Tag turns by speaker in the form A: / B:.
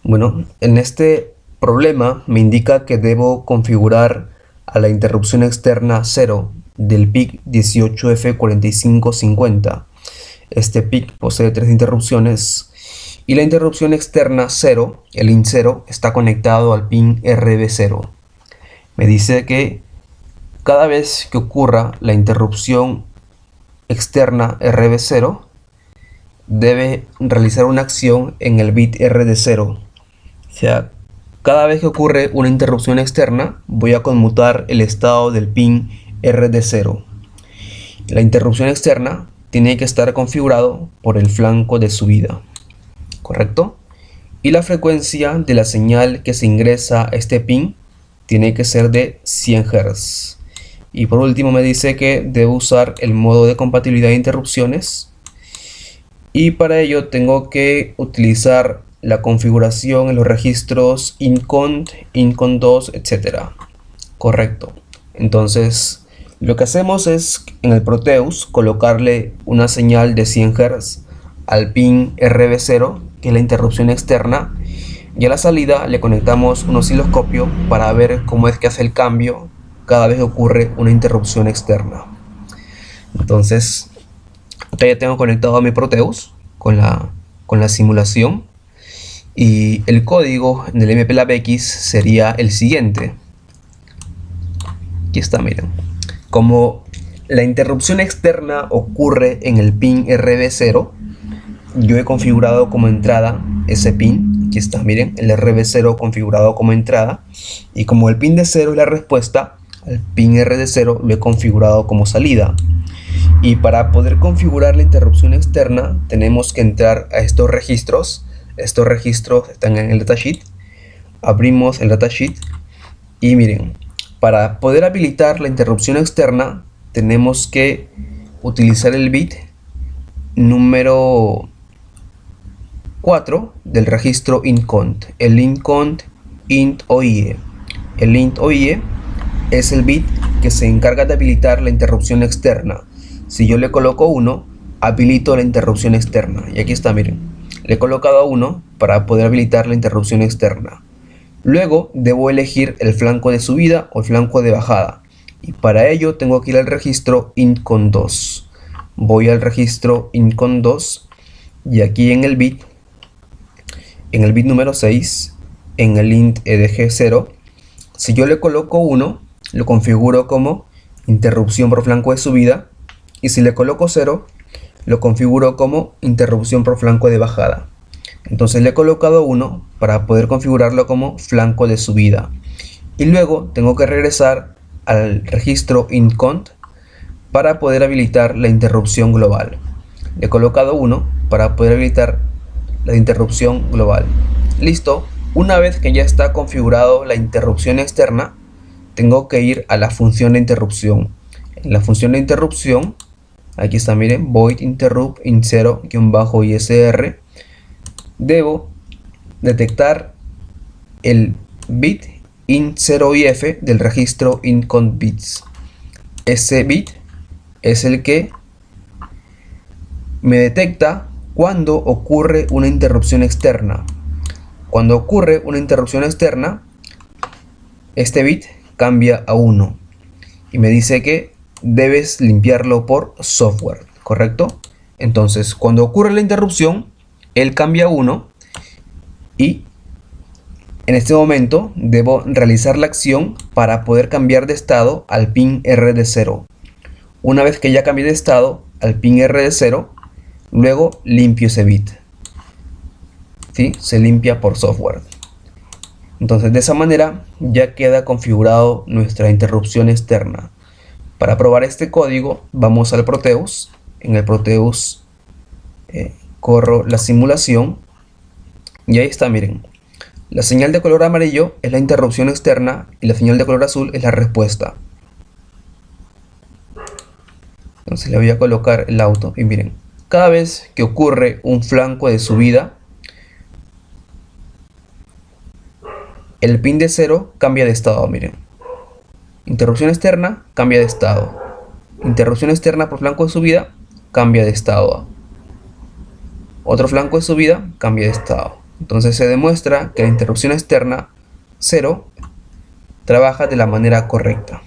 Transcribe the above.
A: Bueno, en este problema me indica que debo configurar a la interrupción externa 0 del PIC 18F4550. Este PIC posee 3 interrupciones y la interrupción externa 0, el IN 0, está conectado al pin RB0. Me dice que cada vez que ocurra la interrupción externa RB0, debe realizar una acción en el bit RD0. O sea, cada vez que ocurre una interrupción externa, voy a conmutar el estado del pin RD0. La interrupción externa tiene que estar configurado por el flanco de subida, ¿correcto? Y la frecuencia de la señal que se ingresa a este pin tiene que ser de 100 Hz. Y por último me dice que debo usar el modo de compatibilidad de interrupciones. Y para ello tengo que utilizar la configuración en los registros incont, incont2, etc. Correcto. Entonces, lo que hacemos es en el Proteus colocarle una señal de 100 Hz al pin RB0, que es la interrupción externa, y a la salida le conectamos un osciloscopio para ver cómo es que hace el cambio cada vez que ocurre una interrupción externa. Entonces, acá ya tengo conectado a mi Proteus con la simulación, y el código en el MPLABX sería el siguiente. Aquí está, miren. Como la interrupción externa ocurre en el pin RB0, yo he configurado como entrada ese pin. Aquí está, miren, el RB0 configurado como entrada, y como el pin de 0 es la respuesta al pin RD0, lo he configurado como salida. Y para poder configurar la interrupción externa tenemos que entrar a estos registros. Estos registros están en el datasheet. Abrimos el datasheet y miren, para poder habilitar la interrupción externa tenemos que utilizar el bit número 4 del registro incont, el incont int OIE. El int OIE es el bit que se encarga de habilitar la interrupción externa. Si yo le coloco 1, habilito la interrupción externa. Y aquí está, miren. Le he colocado 1 para poder habilitar la interrupción externa. Luego debo elegir el flanco de subida o el flanco de bajada. Y para ello tengo que ir al registro incont2. Voy al registro incont2 y aquí en el bit número 6, en el int edg0, si yo le coloco 1, lo configuro como interrupción por flanco de subida. Y si le coloco 0, lo configuro como interrupción por flanco de bajada. Entonces le he colocado 1 para poder configurarlo como flanco de subida. Y luego tengo que regresar al registro incont para poder habilitar la interrupción global. Le he colocado 1 para poder habilitar la interrupción global. Listo. Una vez que ya está configurado la interrupción externa, tengo que ir a la función de interrupción. En la función de interrupción, aquí está, miren, void interrupt int 0-isr. Debo detectar el bit int 0if del registro incont bits. Ese bit es el que me detecta cuando ocurre una interrupción externa. Cuando ocurre una interrupción externa, este bit cambia a 1 y me dice que debes limpiarlo por software, ¿correcto? Entonces, cuando ocurre la interrupción, él cambia a 1 y en este momento debo realizar la acción para poder cambiar de estado al pin RD0. Una vez que ya cambié de estado al pin RD0, luego limpio ese bit. ¿Sí? Se limpia por software. Entonces de esa manera ya queda configurado nuestra interrupción externa. Para probar este código vamos al Proteus. En el Proteus corro la simulación y ahí está, miren. La señal de color amarillo es la interrupción externa y la señal de color azul es la respuesta. Entonces le voy a colocar el auto y miren, cada vez que ocurre un flanco de subida, el pin de 0 cambia de estado, miren. Interrupción externa, cambia de estado. Interrupción externa por flanco de subida, cambia de estado. Otro flanco de subida, cambia de estado. Entonces se demuestra que la interrupción externa 0 trabaja de la manera correcta.